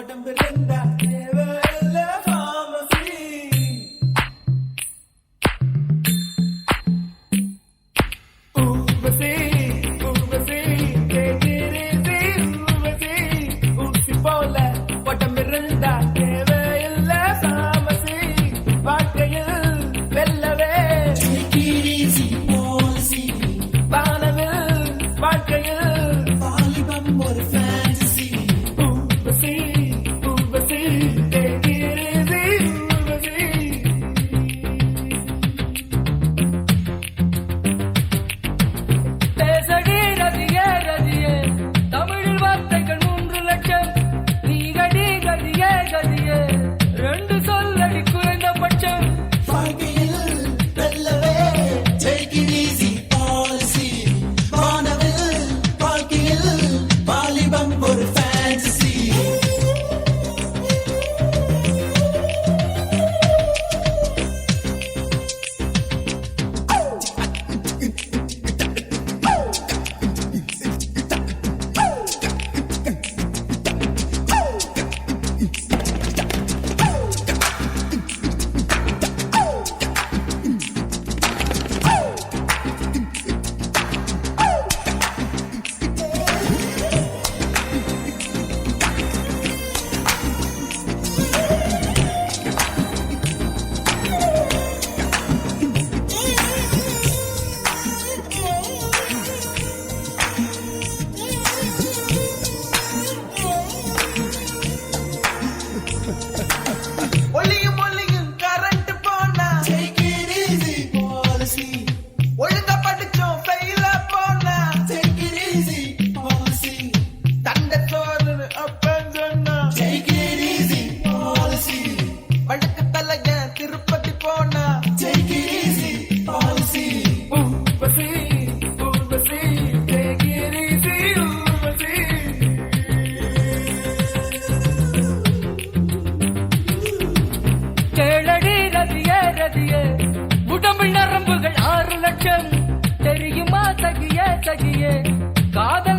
உடம்பு ரெண்டா தேவையில்ல pharmacy. ஊர்வசி ஊர்வசி கேட்டிருசி ஊர்வசி ஊசி போல உடம்பு ரெண்டா தேவையில்ல pharmacy. வாழ்க்கையில் வெல்லவே Take it easy, policy. வானவில் வாழ்க்கையில் வாலிபம் ஒரு fantasy. ஊர்வசி ஊர்வசி கேட்டிருசி ஊர்வசி. பேசடி ரதியே ரதியே தமிழில் வார்த்தைகள் 3 லட்சம். நீ கடி கதியே கதியே 2 சொல்லடி குறைந்தபட்சம். வாழ்க்கையில் வெல்லவே take it easy, policy. வானவில் வாழ்க்கையில் வாலிபம் ஒரு fantasy. ஒளியும் ஒளியும் கரண்ட் போனா Take it easy, policy. ஒழுங்கா படிச்சோம் ஃபெயில போனா Take it easy, policy. தண்ட சோறு அப்பன் சொன்னா Take it easy, policy. வழக்கு தலைய திருப்பதி போனா Take it easy, policy. Urvashi Urvashi take it easy Urvashi. கேளடி ரதியே ரதியே உடம்பில் நரம்புகள் 6 லட்சம். தெரியுமா சகியே சகியே காதல்